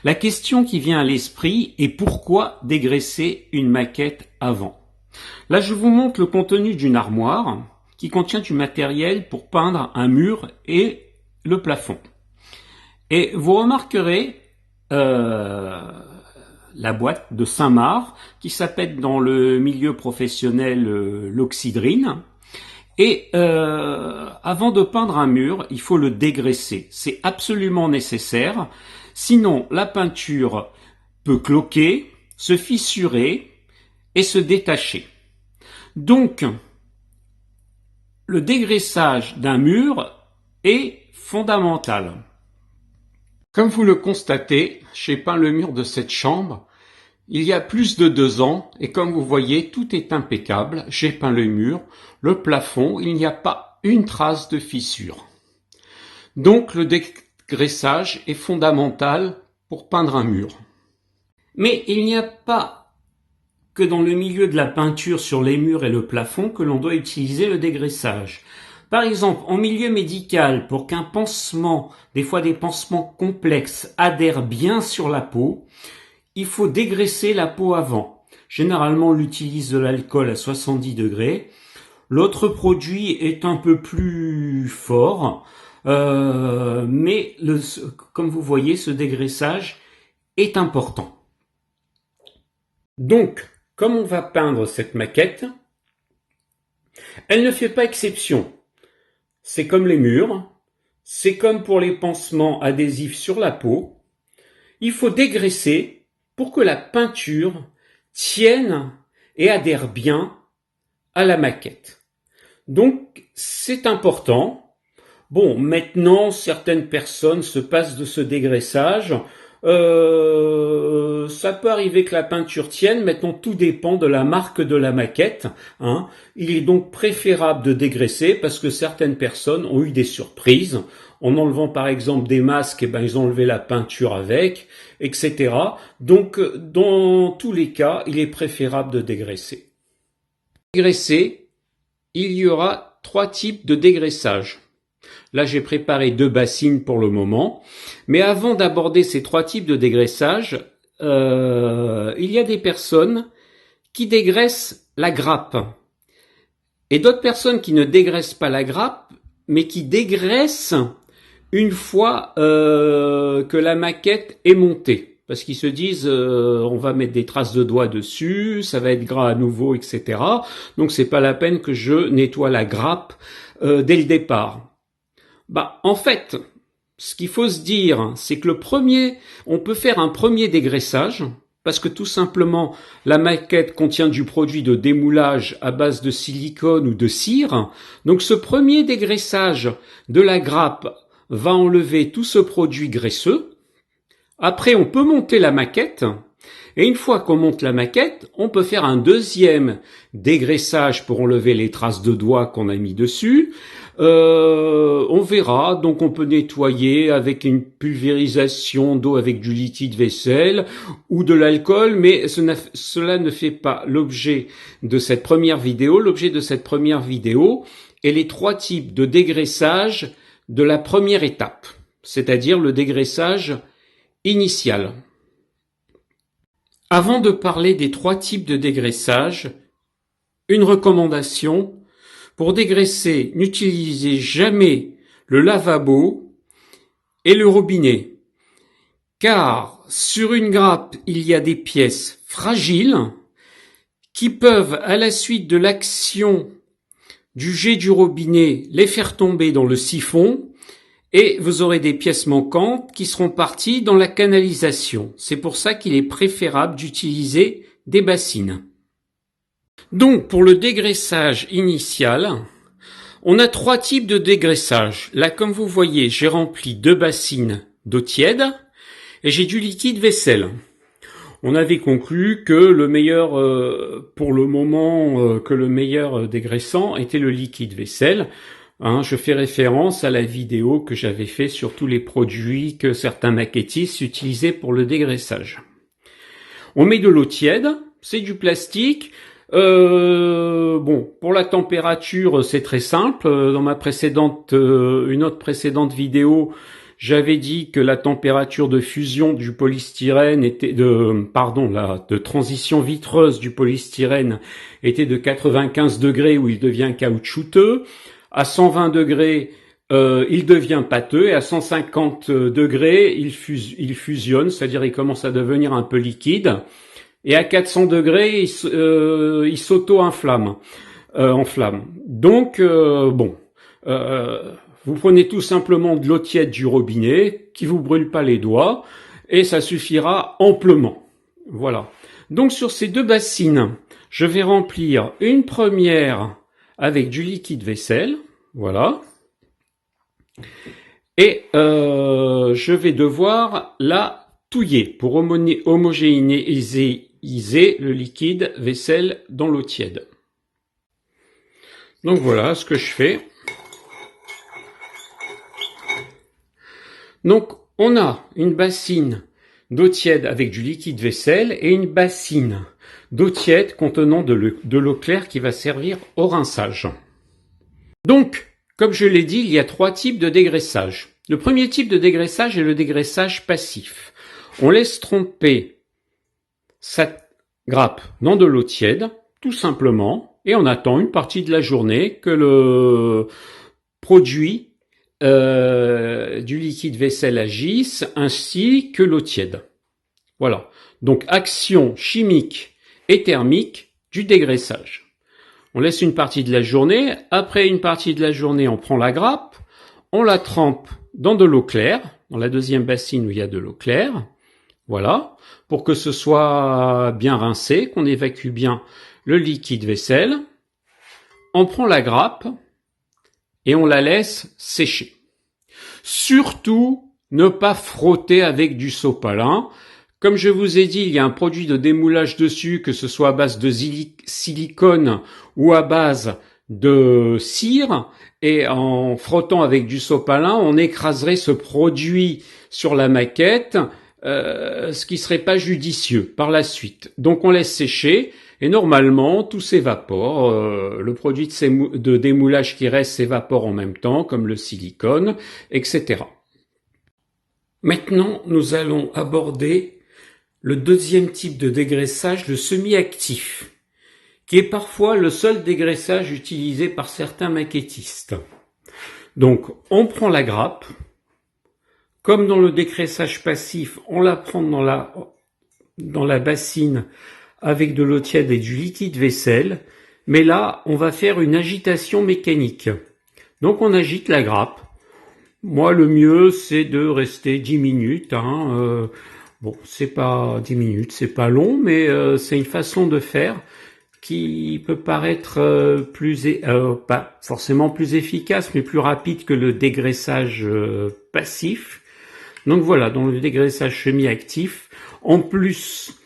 La question qui vient à l'esprit est pourquoi dégraisser une maquette avant? Là, je vous montre le contenu d'une armoire qui contient du matériel pour peindre un mur et le plafond. Et vous remarquerez la boîte de Saint-Marc qui s'appelle dans le milieu professionnel l'oxydrine. Et avant de peindre un mur, il faut le dégraisser. C'est absolument nécessaire. Sinon, la peinture peut cloquer, se fissurer et se détacher. Donc, le dégraissage d'un mur est fondamental. Comme vous le constatez, j'ai peint le mur de cette chambre il y a plus de 2 ans et comme vous voyez, tout est impeccable. J'ai peint le mur, le plafond, il n'y a pas une trace de fissure. Donc le dégraissage est fondamental pour peindre un mur. Mais il n'y a pas que dans le milieu de la peinture sur les murs et le plafond que l'on doit utiliser le dégraissage. Par exemple, en milieu médical, pour qu'un pansement, des fois des pansements complexes, adhèrent bien sur la peau, il faut dégraisser la peau avant. Généralement, on utilise de l'alcool à 70 degrés. L'autre produit est un peu plus fort, mais comme vous voyez, ce dégraissage est important. Donc, comme on va peindre cette maquette, elle ne fait pas exception. C'est comme les murs, c'est comme pour les pansements adhésifs sur la peau. Il faut dégraisser pour que la peinture tienne et adhère bien à la maquette. Donc, c'est important. Bon, maintenant, certaines personnes se passent de ce dégraissage. Ça peut arriver que la peinture tienne. Maintenant, tout dépend de la marque de la maquette. Il est donc préférable de dégraisser parce que certaines personnes ont eu des surprises. En enlevant par exemple des masques, ils ont enlevé la peinture avec, etc. Donc, dans tous les cas, il est préférable de dégraisser. Dégraisser, il y aura 3 types de dégraissage. Là, j'ai préparé 2 bassines pour le moment. Mais avant d'aborder ces 3 types de dégraissage, il y a des personnes qui dégraissent la grappe. Et d'autres personnes qui ne dégraissent pas la grappe, mais qui dégraissent une fois que la maquette est montée. Parce qu'ils se disent, on va mettre des traces de doigts dessus, ça va être gras à nouveau, etc. Donc c'est pas la peine que je nettoie la grappe dès le départ. En fait, ce qu'il faut se dire, c'est que on peut faire un premier dégraissage, parce que tout simplement, la maquette contient du produit de démoulage à base de silicone ou de cire. Donc ce premier dégraissage de la grappe va enlever tout ce produit graisseux. Après, on peut monter la maquette. Et une fois qu'on monte la maquette, on peut faire un deuxième dégraissage pour enlever les traces de doigts qu'on a mis dessus. On verra, donc on peut nettoyer avec une pulvérisation d'eau avec du liquide vaisselle ou de l'alcool, mais cela ne fait pas l'objet de cette première vidéo. L'objet de cette première vidéo est les 3 types de dégraissage de la première étape, c'est-à-dire le dégraissage initial. Avant de parler des 3 types de dégraissage, une recommandation: pour dégraisser, n'utilisez jamais le lavabo et le robinet, car sur une grappe, il y a des pièces fragiles qui peuvent, à la suite de l'action du jet du robinet, les faire tomber dans le siphon et vous aurez des pièces manquantes qui seront parties dans la canalisation. C'est pour ça qu'il est préférable d'utiliser des bassines. Donc, pour le dégraissage initial, on a 3 types de dégraissage. Là, comme vous voyez, j'ai rempli 2 bassines d'eau tiède et j'ai du liquide vaisselle. On avait conclu que le meilleur, pour le moment, que le meilleur dégraissant était le liquide vaisselle. Je fais référence à la vidéo que j'avais fait sur tous les produits que certains maquettistes utilisaient pour le dégraissage. On met de l'eau tiède, c'est du plastique. Pour la température, c'est très simple. Dans ma une autre précédente vidéo, J'avais dit que la température de fusion du polystyrène était de transition vitreuse du polystyrène était de 95 degrés où il devient caoutchouteux. À 120 degrés, il devient pâteux et à 150 degrés, il fusionne, c'est-à-dire il commence à devenir un peu liquide. Et à 400 degrés, il s'auto-enflamme. Donc, vous prenez tout simplement de l'eau tiède du robinet, qui vous brûle pas les doigts, et ça suffira amplement. Voilà. Donc sur ces deux bassines, je vais remplir une première avec du liquide vaisselle, voilà. Et je vais devoir la touiller pour homogénéiser le liquide vaisselle dans l'eau tiède. Donc voilà ce que je fais. Donc on a une bassine d'eau tiède avec du liquide vaisselle et une bassine d'eau tiède contenant de l'eau claire qui va servir au rinçage. Donc, comme je l'ai dit, il y a trois types de dégraissage. Le premier type de dégraissage est le dégraissage passif. On laisse tremper sa grappe dans de l'eau tiède, tout simplement, et on attend une partie de la journée que le produit du liquide vaisselle agisse, ainsi que l'eau tiède. Voilà. Donc, action chimique et thermique du dégraissage. On laisse une partie de la journée. Après une partie de la journée, on prend la grappe, on la trempe dans de l'eau claire, dans la deuxième bassine où il y a de l'eau claire. Voilà. Pour que ce soit bien rincé, qu'on évacue bien le liquide vaisselle. On prend la grappe et on la laisse sécher. Surtout, ne pas frotter avec du sopalin. Comme je vous ai dit, il y a un produit de démoulage dessus, que ce soit à base de silicone ou à base de cire. Et en frottant avec du sopalin, on écraserait ce produit sur la maquette, ce qui serait pas judicieux par la suite. Donc on laisse sécher. Et normalement, tout s'évapore. Le produit de démoulage qui reste s'évapore en même temps, comme le silicone, etc. Maintenant, nous allons aborder le deuxième type de dégraissage, le semi-actif, qui est parfois le seul dégraissage utilisé par certains maquettistes. Donc, on prend la grappe. Comme dans le dégraissage passif, on la prend dans la bassine avec de l'eau tiède et du liquide vaisselle, mais là, on va faire une agitation mécanique. Donc on agite la grappe. Moi, le mieux, c'est de rester 10 minutes. Bon, c'est pas 10 minutes, c'est pas long, mais c'est une façon de faire qui peut paraître pas forcément plus efficace, mais plus rapide que le dégraissage passif. Donc voilà, dans le dégraissage semi-actif, en plus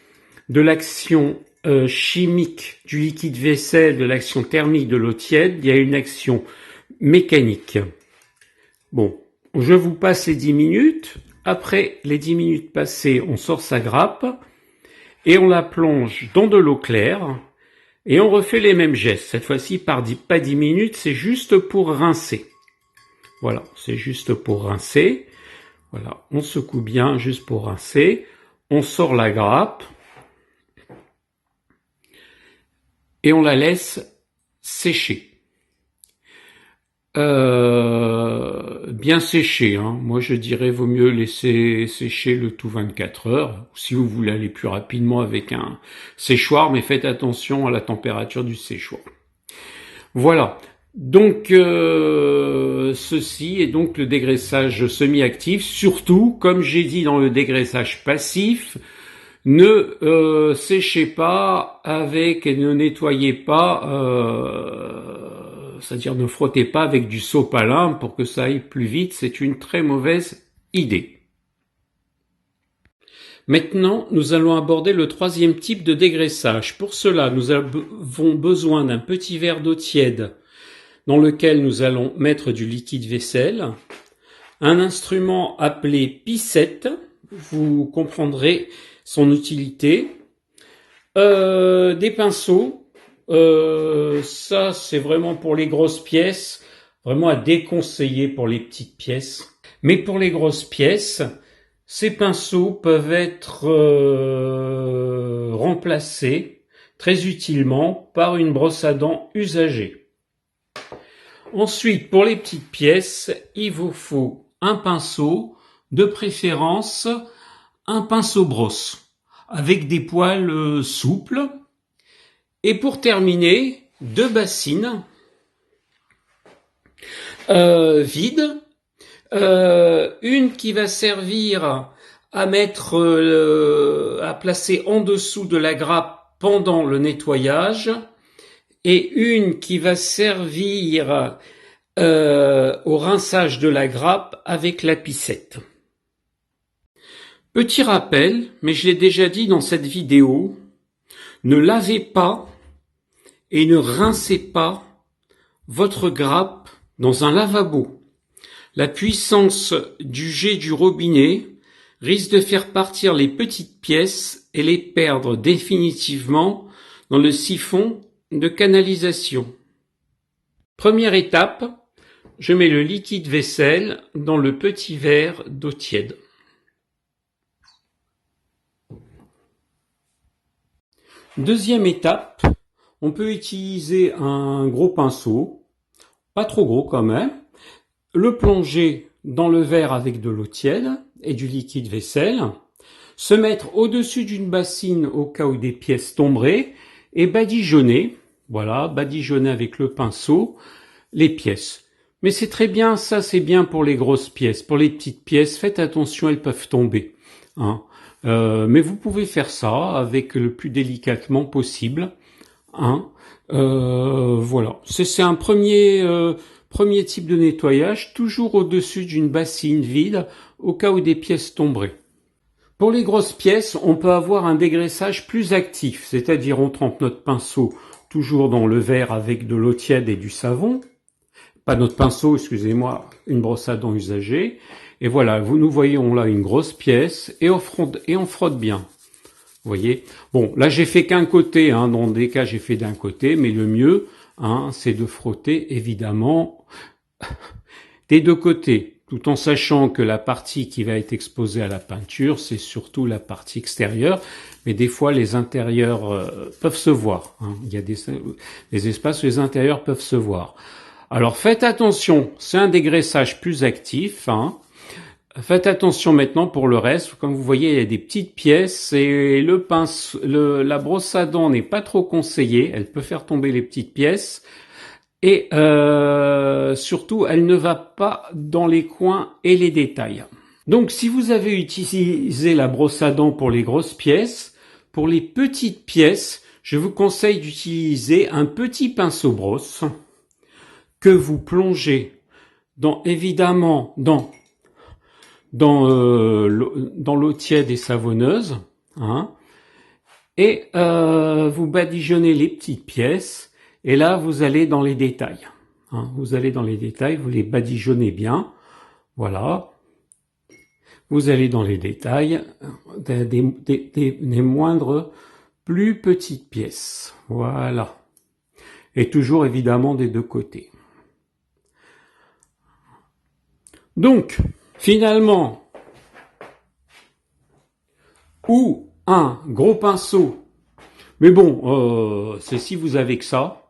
de l'action chimique du liquide vaisselle, de l'action thermique de l'eau tiède, il y a une action mécanique. Bon, je vous passe les 10 minutes. Après les 10 minutes passées, on sort sa grappe et on la plonge dans de l'eau claire et on refait les mêmes gestes. Cette fois-ci, pas 10 minutes, c'est juste pour rincer. Voilà, c'est juste pour rincer. Voilà, on secoue bien juste pour rincer. On sort la grappe. Et on la laisse sécher. Bien sécher, hein. Moi je dirais vaut mieux laisser sécher le tout 24 heures. Si vous voulez aller plus rapidement avec un séchoir, mais faites attention à la température du séchoir. Voilà. Donc ceci est donc le dégraissage semi-actif. Surtout, comme j'ai dit dans le dégraissage passif, ne séchez pas avec et ne nettoyez pas, c'est-à-dire ne frottez pas avec du sopalin pour que ça aille plus vite. C'est une très mauvaise idée. Maintenant, nous allons aborder le troisième type de dégraissage. Pour cela, nous avons besoin d'un petit verre d'eau tiède dans lequel nous allons mettre du liquide vaisselle, un instrument appelé picette, vous comprendrez son utilité, des pinceaux, ça c'est vraiment pour les grosses pièces, vraiment à déconseiller pour les petites pièces. Mais pour les grosses pièces, ces pinceaux peuvent être remplacés très utilement par une brosse à dents usagée. Ensuite, pour les petites pièces, il vous faut un pinceau, de préférence un pinceau brosse, avec des poils souples. Et pour terminer, deux bassines vides. Une qui va servir à mettre, à placer en dessous de la grappe pendant le nettoyage, et une qui va servir au rinçage de la grappe avec la picette. Petit rappel, mais je l'ai déjà dit dans cette vidéo, ne lavez pas et ne rincez pas votre grappe dans un lavabo. La puissance du jet du robinet risque de faire partir les petites pièces et les perdre définitivement dans le siphon de canalisation. Première étape, je mets le liquide vaisselle dans le petit verre d'eau tiède. Deuxième étape, on peut utiliser un gros pinceau, pas trop gros quand même, le plonger dans le verre avec de l'eau tiède et du liquide vaisselle, se mettre au-dessus d'une bassine au cas où des pièces tomberaient et badigeonner, voilà, badigeonner avec le pinceau les pièces. Mais c'est très bien, ça c'est bien pour les grosses pièces. Pour les petites pièces, faites attention, elles peuvent tomber, hein. Mais vous pouvez faire ça avec le plus délicatement possible, hein. Voilà, c'est un premier type de nettoyage, toujours au-dessus d'une bassine vide, au cas où des pièces tomberaient. Pour les grosses pièces, on peut avoir un dégraissage plus actif, c'est-à-dire on trempe notre pinceau toujours dans le verre avec de l'eau tiède et du savon, pas notre pinceau, excusez-moi, une brosse à dents usagée, et voilà, nous voyons là une grosse pièce, et on frotte bien. Vous voyez, bon, là j'ai fait qu'un côté, hein, dans des cas j'ai fait d'un côté, mais le mieux, hein, c'est de frotter évidemment des deux côtés, tout en sachant que la partie qui va être exposée à la peinture, c'est surtout la partie extérieure, mais des fois les intérieurs peuvent se voir, hein. Il y a des espaces où les intérieurs peuvent se voir. Alors faites attention, c'est un dégraissage plus actif, hein. Faites attention maintenant pour le reste. Comme vous voyez, il y a des petites pièces et la brosse à dents n'est pas trop conseillée. Elle peut faire tomber les petites pièces et surtout, elle ne va pas dans les coins et les détails. Donc, si vous avez utilisé la brosse à dents pour les grosses pièces, pour les petites pièces, je vous conseille d'utiliser un petit pinceau brosse que vous plongez évidemment dans l'eau tiède et savonneuse, hein, et vous badigeonnez les petites pièces, et là vous allez dans les détails, hein, vous allez dans les détails, vous les badigeonnez bien, voilà, vous allez dans les détails des moindres plus petites pièces, voilà, et toujours évidemment des deux côtés. Donc, finalement, ou un gros pinceau, mais bon, c'est si vous avez que ça,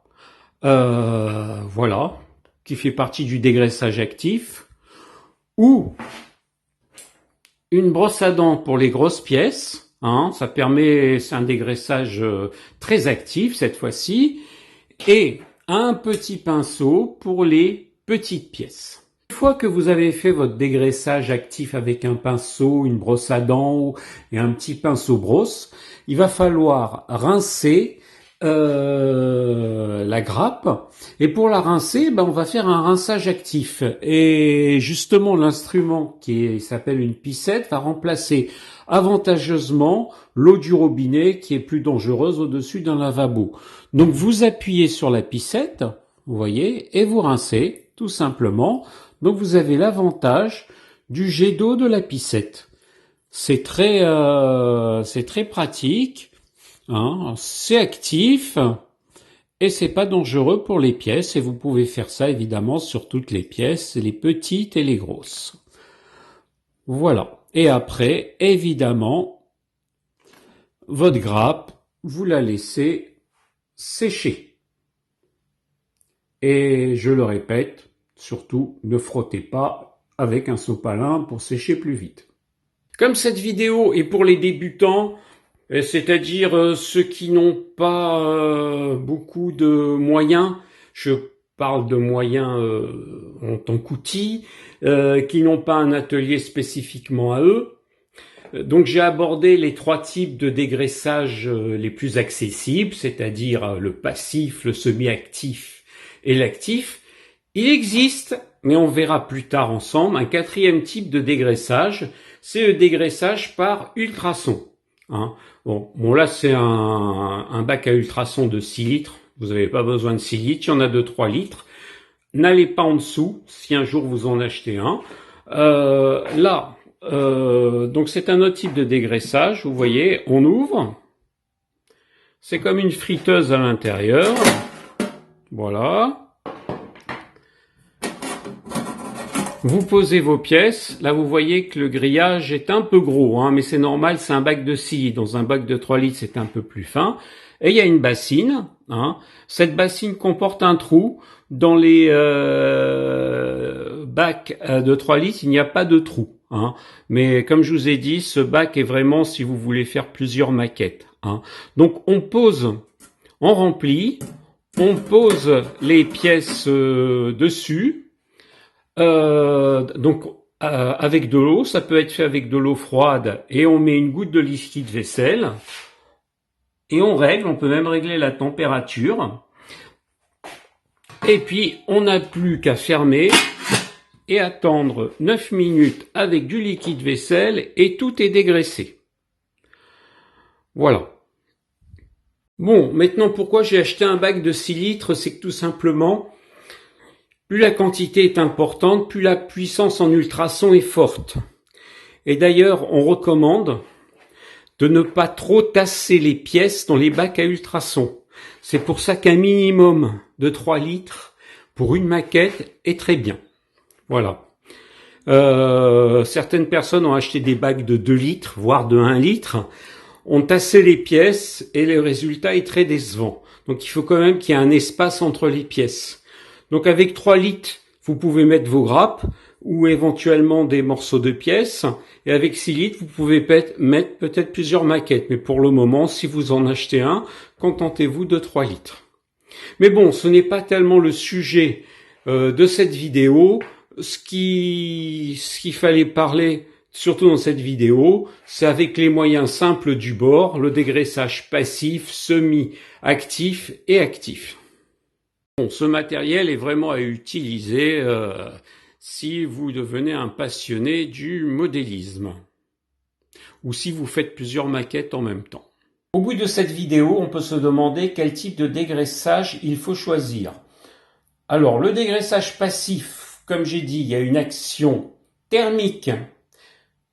voilà, qui fait partie du dégraissage actif, ou une brosse à dents pour les grosses pièces, hein, ça permet, c'est un dégraissage très actif cette fois-ci, et un petit pinceau pour les petites pièces. Une fois que vous avez fait votre dégraissage actif avec un pinceau, une brosse à dents et un petit pinceau brosse, il va falloir rincer la grappe. Et pour la rincer, on va faire un rinçage actif. Et justement, l'instrument qui s'appelle une picette va remplacer avantageusement l'eau du robinet qui est plus dangereuse au-dessus d'un lavabo. Donc vous appuyez sur la picette, vous voyez, et vous rincez tout simplement. Donc vous avez l'avantage du jet d'eau de la picette. C'est très pratique, hein, c'est actif et c'est pas dangereux pour les pièces. Et vous pouvez faire ça évidemment sur toutes les pièces, les petites et les grosses. Voilà. Et après, évidemment, votre grappe, vous la laissez sécher. Et je le répète, surtout, ne frottez pas avec un sopalin pour sécher plus vite. Comme cette vidéo est pour les débutants, c'est-à-dire ceux qui n'ont pas beaucoup de moyens, je parle de moyens en tant qu'outils, qui n'ont pas un atelier spécifiquement à eux. Donc j'ai abordé les 3 types de dégraissage les plus accessibles, c'est-à-dire le passif, le semi-actif et l'actif. Il existe, mais on verra plus tard ensemble, un 4e type de dégraissage, c'est le dégraissage par ultrasons. Hein. Bon là c'est un bac à ultrasons de 6 litres, vous n'avez pas besoin de 6 litres, il y en a de 3 litres. N'allez pas en dessous, si un jour vous en achetez un. Donc c'est un autre type de dégraissage, vous voyez, on ouvre, c'est comme une friteuse à l'intérieur, voilà. Vous posez vos pièces, là vous voyez que le grillage est un peu gros, hein, mais c'est normal, c'est un bac de 6 litres, dans un bac de 3 litres c'est un peu plus fin, et il y a une bassine, hein. Cette bassine comporte un trou, dans les bacs de 3 litres il n'y a pas de trou, hein. Mais comme je vous ai dit, ce bac est vraiment si vous voulez faire plusieurs maquettes, hein. Donc on pose, on remplit, on pose les pièces dessus, avec de l'eau, ça peut être fait avec de l'eau froide et on met une goutte de liquide vaisselle et on règle, on peut même régler la température et puis on n'a plus qu'à fermer et attendre 9 minutes avec du liquide vaisselle et tout est dégraissé. Voilà. Bon, maintenant pourquoi j'ai acheté un bac de 6 litres, c'est que tout simplement plus la quantité est importante, plus la puissance en ultrasons est forte. Et d'ailleurs, on recommande de ne pas trop tasser les pièces dans les bacs à ultrasons. C'est pour ça qu'un minimum de 3 litres pour une maquette est très bien. Voilà. Certaines personnes ont acheté des bacs de 2 litres, voire de 1 litre, ont tassé les pièces et le résultat est très décevant. Donc il faut quand même qu'il y ait un espace entre les pièces. Donc avec 3 litres, vous pouvez mettre vos grappes ou éventuellement des morceaux de pièces. Et avec 6 litres, vous pouvez mettre peut-être plusieurs maquettes. Mais pour le moment, si vous en achetez un, contentez-vous de 3 litres. Mais bon, ce n'est pas tellement le sujet de cette vidéo. Ce qu'il fallait parler, surtout dans cette vidéo, c'est avec les moyens simples du bord, le dégraissage passif, semi-actif et actif. Bon, ce matériel est vraiment à utiliser si vous devenez un passionné du modélisme ou si vous faites plusieurs maquettes en même temps. Au bout de cette vidéo, on peut se demander quel type de dégraissage il faut choisir. Alors, le dégraissage passif, comme j'ai dit, il y a une action thermique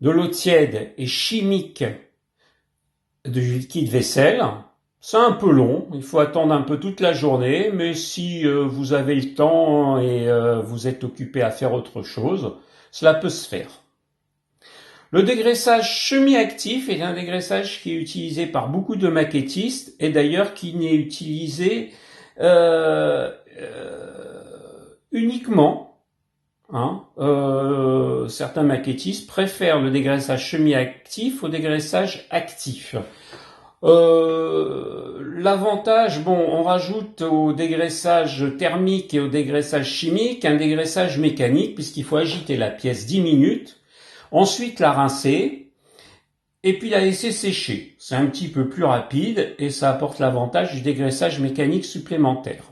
de l'eau tiède et chimique du liquide vaisselle. C'est un peu long, il faut attendre un peu toute la journée, mais si vous avez le temps et vous êtes occupé à faire autre chose, cela peut se faire. Le dégraissage semi-actif est un dégraissage qui est utilisé par beaucoup de maquettistes et d'ailleurs qui n'est utilisé uniquement. Certains maquettistes préfèrent le dégraissage semi-actif au dégraissage actif. L'avantage, on rajoute au dégraissage thermique et au dégraissage chimique un dégraissage mécanique puisqu'il faut agiter la pièce 10 minutes, ensuite la rincer et puis la laisser sécher. C'est un petit peu plus rapide et ça apporte l'avantage du dégraissage mécanique supplémentaire.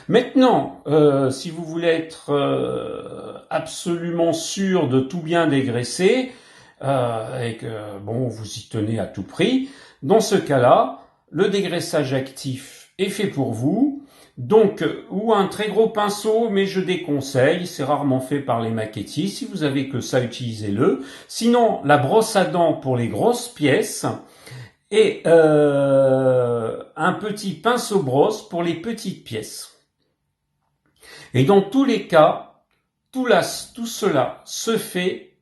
Maintenant, si vous voulez être absolument sûr de tout bien dégraisser et que vous y tenez à tout prix, dans ce cas-là, le dégraissage actif est fait pour vous. Donc, ou un très gros pinceau, mais je déconseille, c'est rarement fait par les maquettistes. Si vous avez que ça, utilisez-le. Sinon, la brosse à dents pour les grosses pièces et un petit pinceau brosse pour les petites pièces. Et dans tous les cas, tout cela se fait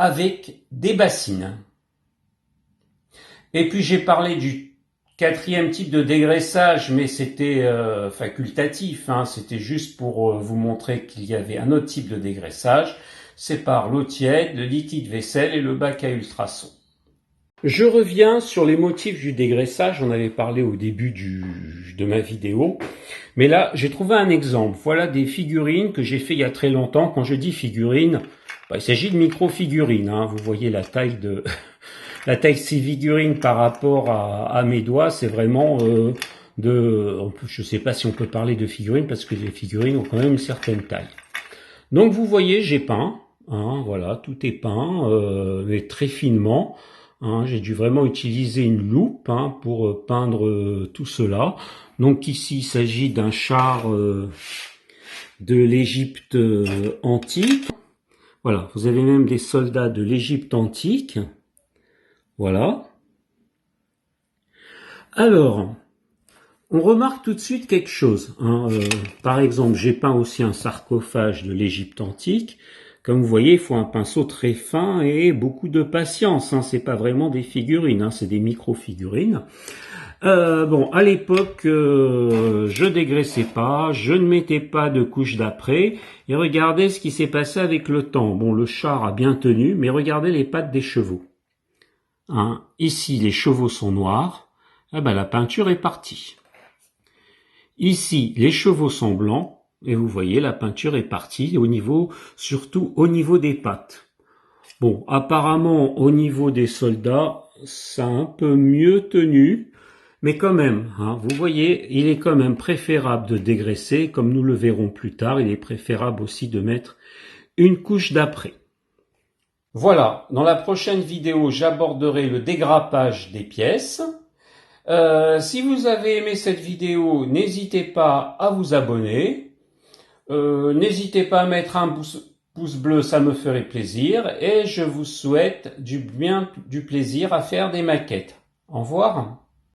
avec des bassines. Et puis j'ai parlé du quatrième type de dégraissage, mais c'était facultatif, hein, c'était juste pour vous montrer qu'il y avait un autre type de dégraissage. C'est par l'eau tiède, le liquide vaisselle et le bac à ultrasons. Je reviens sur les motifs du dégraissage, j'en avais parlé au début de ma vidéo, mais là j'ai trouvé un exemple. Voilà des figurines que j'ai fait il y a très longtemps. Quand je dis figurines, il s'agit de micro-figurines, hein. Vous voyez la taille de ces figurines par rapport à mes doigts, c'est vraiment je sais pas si on peut parler de figurines parce que les figurines ont quand même une certaine taille. Donc vous voyez, j'ai peint, hein, voilà, tout est peint, mais très finement. Hein, j'ai dû vraiment utiliser une loupe hein, pour peindre tout cela. Donc ici, il s'agit d'un char de l'Égypte antique. Voilà, vous avez même des soldats de l'Égypte antique. Voilà. Alors, on remarque tout de suite quelque chose. Hein, par exemple, j'ai peint aussi un sarcophage de l'Égypte antique. Comme vous voyez, il faut un pinceau très fin et beaucoup de patience. Hein. C'est pas vraiment des figurines, hein, c'est des micro-figurines. Bon, à l'époque, je dégraissais pas, je ne mettais pas de couche d'après. Et regardez ce qui s'est passé avec le temps. Bon, le char a bien tenu, mais regardez les pattes des chevaux. Hein, ici, les chevaux sont noirs. Eh ben, la peinture est partie. Ici, les chevaux sont blancs. Et vous voyez, la peinture est partie surtout au niveau des pattes. Bon, apparemment, au niveau des soldats, ça a un peu mieux tenu. Mais quand même, hein, vous voyez, il est quand même préférable de dégraisser. Comme nous le verrons plus tard, il est préférable aussi de mettre une couche d'après. Voilà, dans la prochaine vidéo, j'aborderai le dégrappage des pièces. Si vous avez aimé cette vidéo, n'hésitez pas à vous abonner. N'hésitez pas à mettre un pouce bleu, ça me ferait plaisir. Et je vous souhaite du plaisir à faire des maquettes. Au revoir.